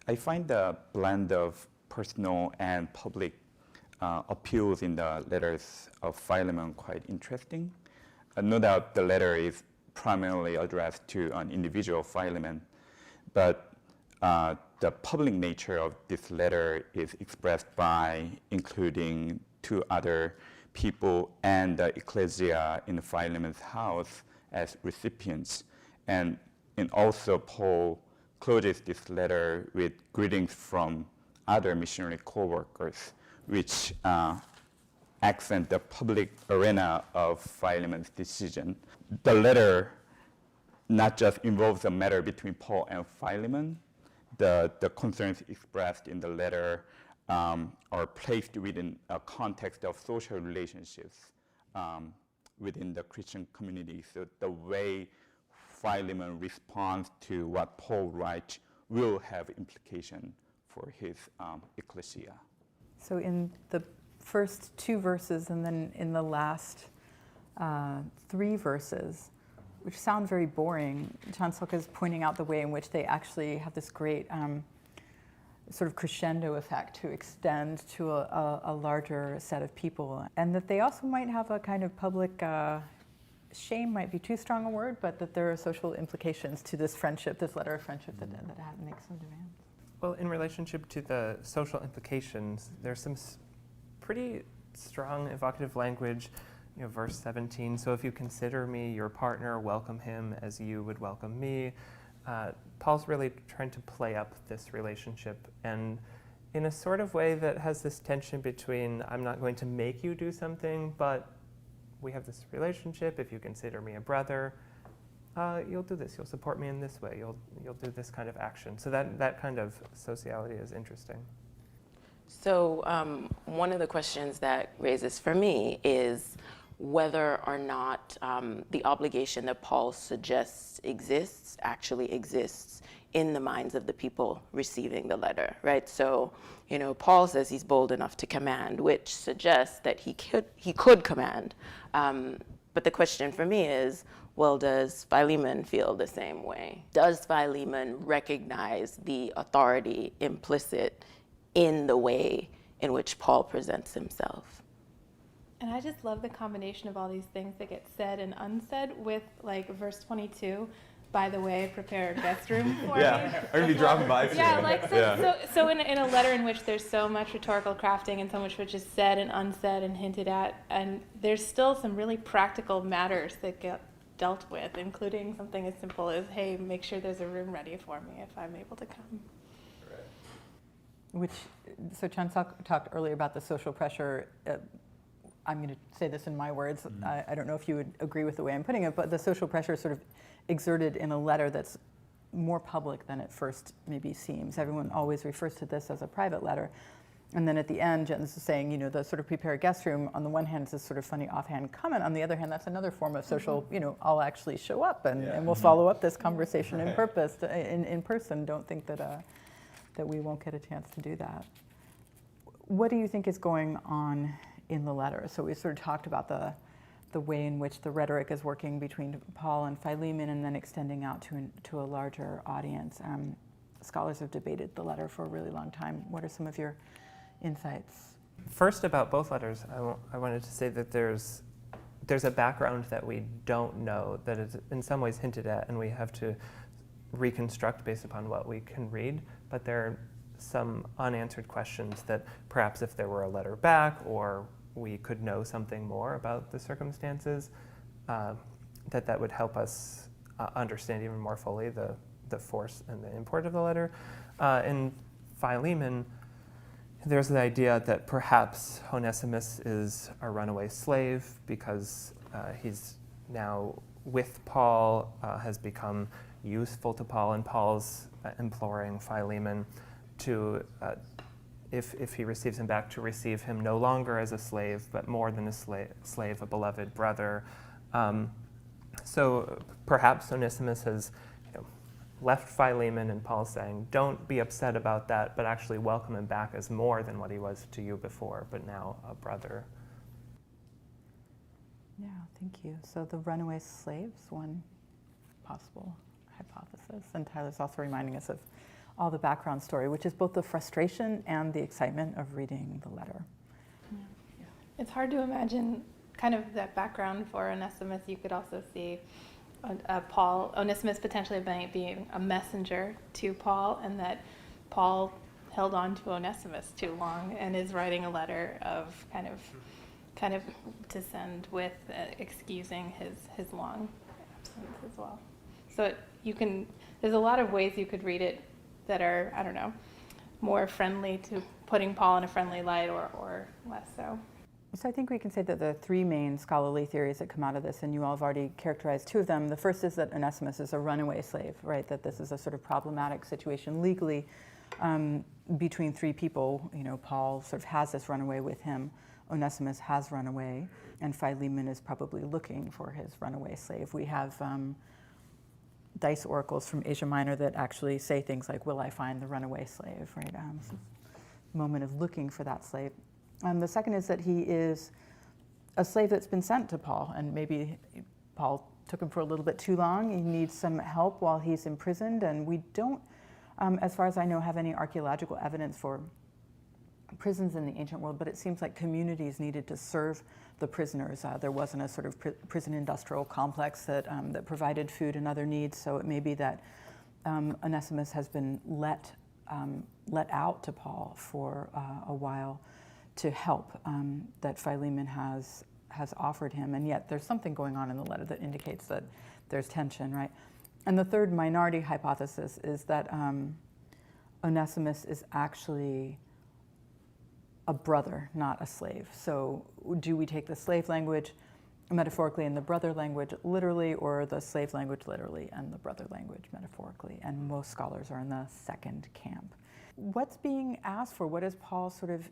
I find the blend of personal and public appeals in the letters of Philemon quite interesting. No doubt the letter is primarily addressed to an individual, Philemon, but the public nature of this letter is expressed by including two other people and the ecclesia in Philemon's house as recipients. And also Paul closes this letter with greetings from other missionary co-workers, which accent the public arena of Philemon's decision. The letter not just involves a matter between Paul and Philemon. The concerns expressed in the letter are placed within a context of social relationships within the Christian community. So the way Philemon responds to what Paul writes will have implication for his ecclesia. So in the first 2 verses and then in the last 3 verses, which sound very boring, Chan Sok is pointing out the way in which they actually have this great sort of crescendo effect to extend to a larger set of people. And that they also might have a kind of public, shame might be too strong a word, but that there are social implications to this friendship, this letter of friendship that makes some demands. Well, in relationship to the social implications, there's some pretty strong evocative language. You know, verse 17, so if you consider me your partner, welcome him as you would welcome me. Paul's really trying to play up this relationship, and in a sort of way that has this tension between I'm not going to make you do something, but we have this relationship. If you consider me a brother, you'll do this. You'll support me in this way. You'll do this kind of action. So that kind of sociality is interesting. So one of the questions that raises for me is whether or not the obligation that Paul suggests actually exists in the minds of the people receiving the letter, right? So, you know, Paul says he's bold enough to command, which suggests that he could command. But the question for me is, well, does Philemon feel the same way? Does Philemon recognize the authority implicit in the way in which Paul presents himself? And I just love the combination of all these things that get said and unsaid with, like, verse 22, by the way, prepare a guest room for me. I'm going to be dropping by soon. Yeah, like, so in a letter in which there's so much rhetorical crafting and so much which is said and unsaid and hinted at, and there's still some really practical matters that get dealt with, including something as simple as, hey, make sure there's a room ready for me if I'm able to come. So Chan Sok talked earlier about the social pressure. I'm going to say this in my words. I don't know if you would agree with the way I'm putting it, but the social pressure is sort of exerted in a letter that's more public than it first maybe seems. Everyone always refers to this as a private letter. And then at the end, Jen's saying, you know, the sort of prepare a guest room, on the one hand, is this sort of funny offhand comment. On the other hand, that's another form of social, you know, I'll actually show up and we'll follow up this conversation in person. Don't think that we won't get a chance to do that. What do you think is going on in the letter? So we sort of talked about the way in which the rhetoric is working between Paul and Philemon and then extending out to a larger audience. Scholars have debated the letter for a really long time. What are some of your insights? First, about both letters, I wanted to say that there's a background that we don't know, that is in some ways hinted at, and we have to reconstruct based upon what we can read. But there are some unanswered questions that perhaps if there were a letter back, or we could know something more about the circumstances, that would help us understand even more fully the force and the import of the letter. In Philemon, there's the idea that perhaps Onesimus is a runaway slave because he's now with Paul, has become useful to Paul, and Paul's imploring Philemon to, if he receives him back, to receive him no longer as a slave, but more than a slave, a beloved brother. So perhaps Onesimus has left Philemon, and Paul's saying, don't be upset about that, but actually welcome him back as more than what he was to you before, but now a brother. Yeah, thank you. So the runaway slaves, one possible hypothesis. And Tyler's also reminding us of all the background story, which is both the frustration and the excitement of reading the letter. It's hard to imagine kind of that background for Onesimus. You could also see Onesimus potentially being a messenger to Paul, and that Paul held on to Onesimus too long and is writing a letter of kind of to send with excusing his long absence as well. So there's a lot of ways you could read it that are, I don't know, more friendly to putting Paul in a friendly light or less so. So I think we can say that the three main scholarly theories that come out of this, and you all have already characterized two of them. The first is that Onesimus is a runaway slave, right? That this is a sort of problematic situation legally between three people. You know, Paul sort of has this runaway with him. Onesimus has run away, and Philemon is probably looking for his runaway slave. We have dice oracles from Asia Minor that actually say things like, "Will I find the runaway slave?" Right? So moment of looking for that slave. The second is that he is a slave that's been sent to Paul, and maybe Paul took him for a little bit too long. He needs some help while he's imprisoned, and we don't, as far as I know, have any archaeological evidence for prisons in the ancient world, but it seems like communities needed to serve the prisoners. There wasn't a sort of prison industrial complex that provided food and other needs, so it may be that Onesimus has been let out to Paul for a while to help, that Philemon has offered him, and yet there's something going on in the letter that indicates that there's tension, right? And the third minority hypothesis is that Onesimus is actually a brother, not a slave. So do we take the slave language metaphorically and the brother language literally, or the slave language literally and the brother language metaphorically? And most scholars are in the second camp. What's being asked for? What is Paul sort of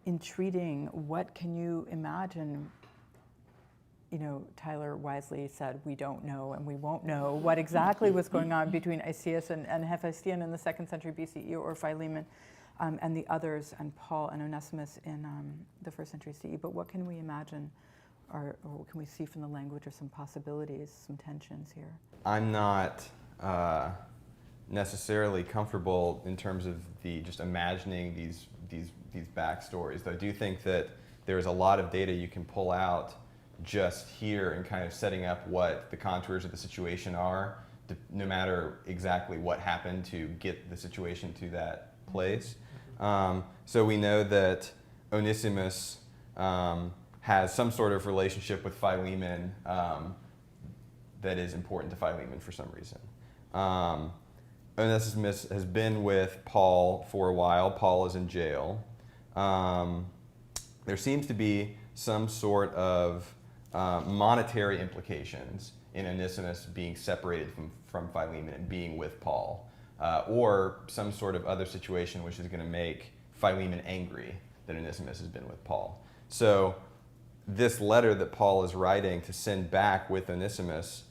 entreating? What can you imagine? You know, Tyler wisely said, we don't know and we won't know what exactly was going on between Aeneas and Hephaestion in the 2nd century BCE, or Philemon and the others, and Paul and Onesimus in the 1st century CE. But what can we imagine, or what can we see from the language, or some possibilities, some tensions here? I'm not necessarily comfortable in terms of just imagining these backstories. Though I do think that there's a lot of data you can pull out just here and kind of setting up what the contours of the situation are, no matter exactly what happened to get the situation to that place. So we know that Onesimus has some sort of relationship with Philemon that is important to Philemon for some reason. Onesimus has been with Paul for a while. Paul is in jail. There seems to be some sort of monetary implications in Onesimus being separated from Philemon and being with Paul, or some sort of other situation which is going to make Philemon angry that Onesimus has been with Paul. So this letter that Paul is writing to send back with Onesimus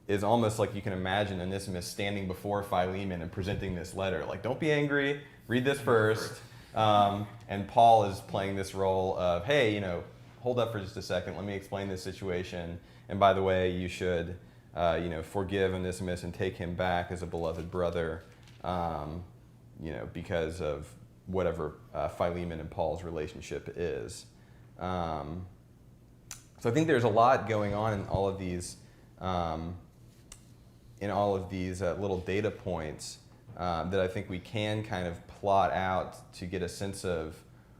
is almost like you can imagine Onesimus standing before Philemon and presenting this letter, like, don't be angry, read this first. And Paul is playing this role of, hey, you know, hold up for just a second, let me explain this situation. And by the way, you should, forgive Onesimus and take him back as a beloved brother, because of whatever Philemon and Paul's relationship is. So I think there's a lot going on in all of these, little data points that I think we can kind of plot out to get a sense of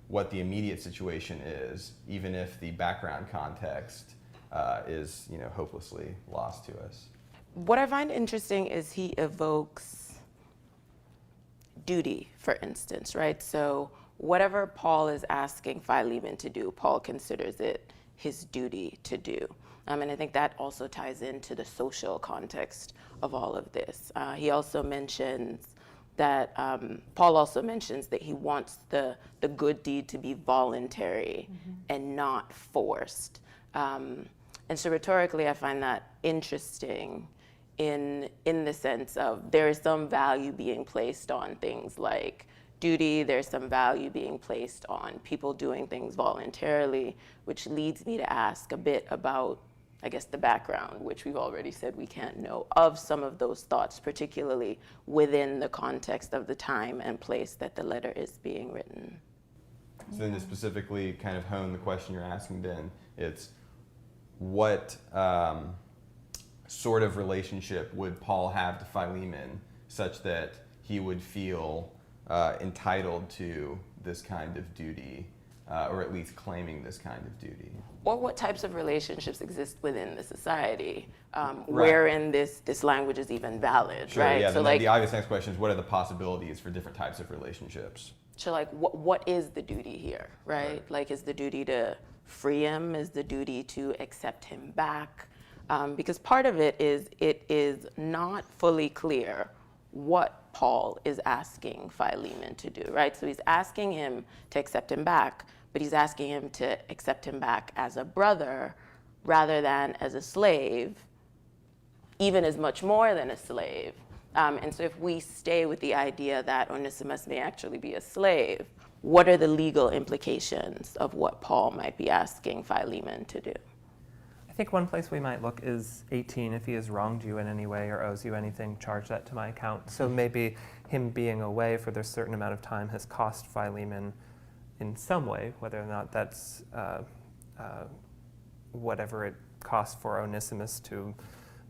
what the immediate situation is, even if the background context is, hopelessly lost to us. What I find interesting is he evokes duty, for instance, right? So whatever Paul is asking Philemon to do, Paul considers it his duty to do. And I think that also ties into the social context of all of this. He also mentions that Paul also mentions that he wants the good deed to be voluntary and not forced. And so rhetorically, I find that interesting in the sense of there is some value being placed on things like duty, there's some value being placed on people doing things voluntarily, which leads me to ask a bit about I guess, the background, which we've already said we can't know, of some of those thoughts, particularly within the context of the time and place that the letter is being written. So then to specifically kind of hone the question you're asking, then, it's what sort of relationship would Paul have to Philemon such that he would feel entitled to this kind of duty, or at least claiming this kind of duty? Or what types of relationships exist within the society Right. wherein this language is even valid, Sure, right? yeah. So The obvious next question is, what are the possibilities for different types of relationships? So like, what is the duty here, right? Like, is the duty to free him? Is the duty to accept him back? Because part of it is not fully clear what Paul is asking Philemon to do, right? So he's asking him to accept him back, but he's asking him to accept him back as a brother rather than as a slave, even as much more than a slave. And so if we stay with the idea that Onesimus may actually be a slave, what are the legal implications of what Paul might be asking Philemon to do? I think one place we might look is 18. If he has wronged you in any way or owes you anything, charge that to my account. So maybe him being away for this certain amount of time has cost Philemon in some way, whether or not that's whatever it cost for Onesimus to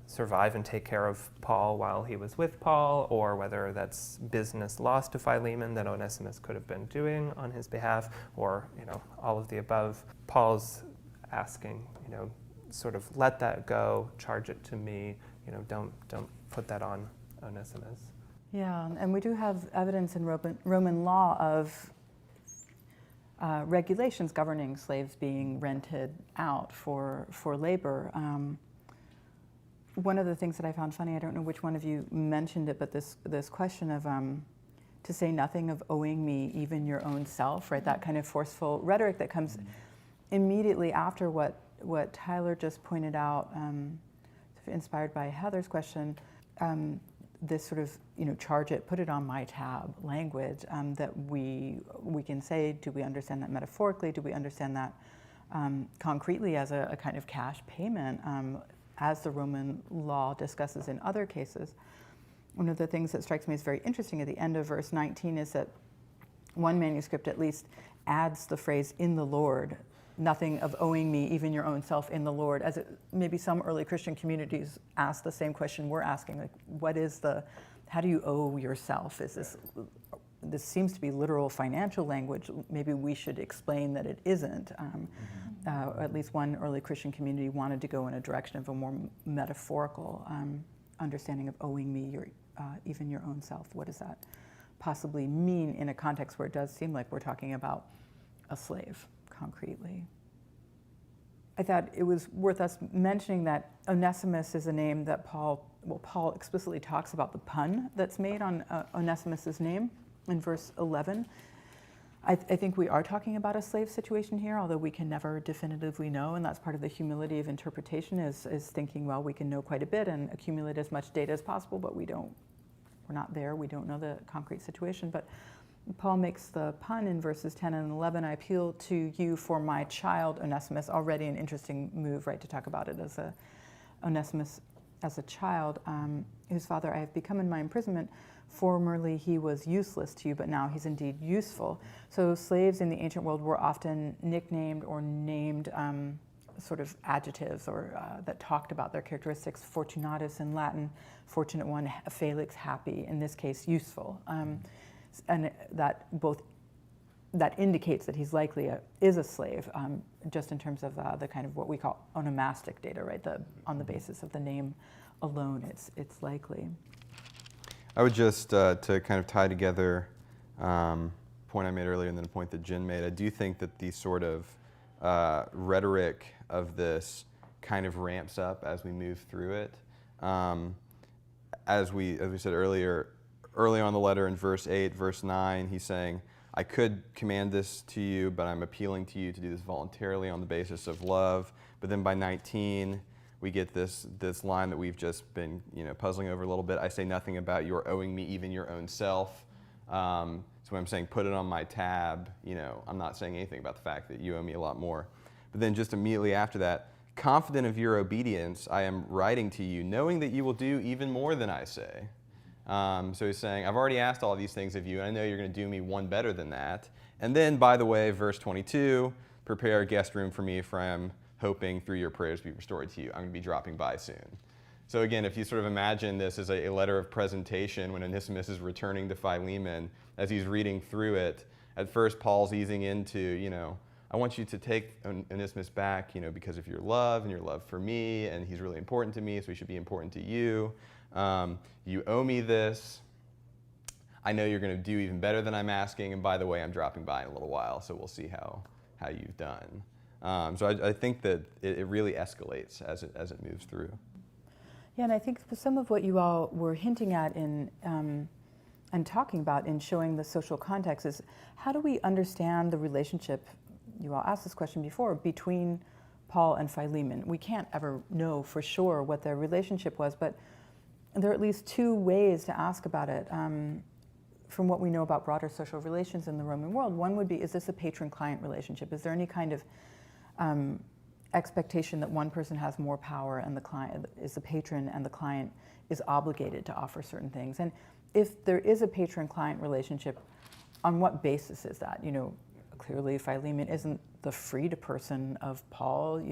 survive and take care of Paul while he was with Paul, or whether that's business lost to Philemon that Onesimus could have been doing on his behalf, or all of the above. Paul's asking, sort of let that go, charge it to me, don't put that on Onesimus. Yeah, and we do have evidence in Roman law of regulations governing slaves being rented out for labor. One of the things that I found funny, I don't know which one of you mentioned it, but this question of to say nothing of owing me even your own self, right? That kind of forceful rhetoric that comes immediately after what Tyler just pointed out, inspired by Heather's question, this sort of charge it, put it on my tab language that we can say, do we understand that metaphorically? Do we understand that concretely as a kind of cash payment? As the Roman law discusses in other cases. One of the things that strikes me as very interesting at the end of verse 19 is that one manuscript at least adds the phrase, in the Lord, nothing of owing me, even your own self in the Lord, as maybe some early Christian communities ask the same question we're asking, like, how do you owe yourself? This seems to be literal financial language. Maybe we should explain that it isn't. At least one early Christian community wanted to go in a direction of a more metaphorical understanding of owing me even your own self. What does that possibly mean in a context where it does seem like we're talking about a slave concretely? I thought it was worth us mentioning that Onesimus is a name that Paul explicitly talks about the pun that's made on Onesimus's name in verse 11. I think we are talking about a slave situation here, although we can never definitively know, and that's part of the humility of interpretation is thinking, well, we can know quite a bit and accumulate as much data as possible, but we're not there, we don't know the concrete situation. But Paul makes the pun in verses 10 and 11, I appeal to you for my child Onesimus, already an interesting move, right, to talk about it as Onesimus as a child, whose father I have become in my imprisonment. Formerly he was useless to you, but now he's indeed useful. So slaves in the ancient world were often nicknamed or named sort of adjectives or that talked about their characteristics. Fortunatus in Latin, fortunate one, Felix, happy, in this case, useful. And that indicates that he's likely is a slave, just in terms of the kind of what we call onomastic data, right? On the basis of the name alone, it's likely. I would just, to kind of tie together point I made earlier and then a point that Jen made, I do think that the sort of rhetoric of this kind of ramps up as we move through it. As we said earlier, early on the letter in verse 8, verse 9, he's saying, I could command this to you, but I'm appealing to you to do this voluntarily on the basis of love. But then by 19, we get this line that we've just been puzzling over a little bit. I say nothing about your owing me even your own self. So when I'm saying put it on my tab, I'm not saying anything about the fact that you owe me a lot more. But then just immediately after that, confident of your obedience, I am writing to you, knowing that you will do even more than I say. So he's saying, I've already asked all these things of you, and I know you're going to do me one better than that. And then, by the way, verse 22, prepare a guest room for me, for I am hoping through your prayers to be restored to you. I'm going to be dropping by soon. So again, if you sort of imagine this as a letter of presentation when Onesimus is returning to Philemon, as he's reading through it, at first Paul's easing into, I want you to take Onesimus back, because of your love and your love for me, and he's really important to me, so he should be important to you. You owe me this. I know you're going to do even better than I'm asking, and by the way, I'm dropping by in a little while, so we'll see how you've done. So I think that it really escalates as it moves through. Yeah, and I think some of what you all were hinting at and talking about in showing the social context is how do we understand the relationship, you all asked this question before, between Paul and Philemon. We can't ever know for sure what their relationship was, but there are at least two ways to ask about it from what we know about broader social relations in the Roman world. One would be, is this a patron-client relationship? Is there any kind of expectation that one person has more power and the client is the patron and the client is obligated to offer certain things? And if there is a patron-client relationship, on what basis is that? Clearly Philemon isn't the freed person of Paul.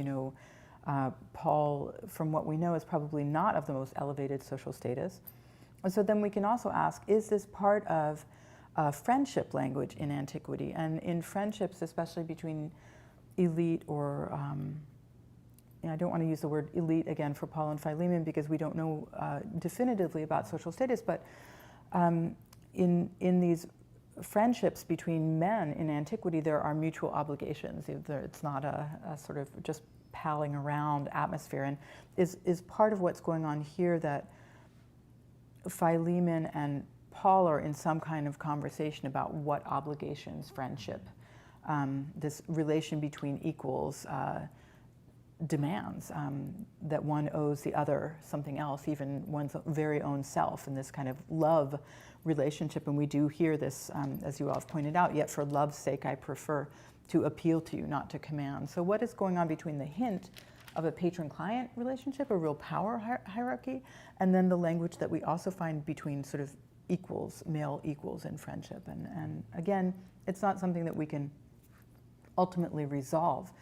Paul, from what we know, is probably not of the most elevated social status. And so then we can also ask, is this part of friendship language in antiquity? And in friendships, especially between elite or, I don't want to use the word elite again for Paul and Philemon because we don't know definitively about social status, but in these friendships between men in antiquity, there are mutual obligations. It's not a sort of just palling around atmosphere. And is part of what's going on here that Philemon and Paul are in some kind of conversation about what obligations friendship, this relation between equals, demands, that one owes the other something else, even one's very own self, in this kind of love relationship. And we do hear this, as you all have pointed out, yet for love's sake I prefer to appeal to you, not to command. So what is going on between the hint of a patron-client relationship, a real power hierarchy, and then the language that we also find between sort of equals, male equals in friendship? And again, it's not something that we can ultimately resolve.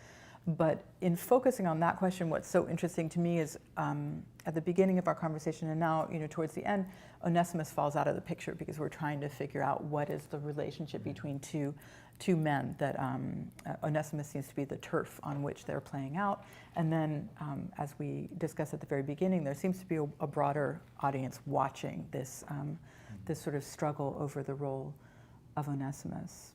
But in focusing on that question, what's so interesting to me is at the beginning of our conversation and now, towards the end, Onesimus falls out of the picture because we're trying to figure out what is the relationship between two men, that Onesimus seems to be the turf on which they're playing out. And then, as we discussed at the very beginning, there seems to be a broader audience watching this, this sort of struggle over the role of Onesimus.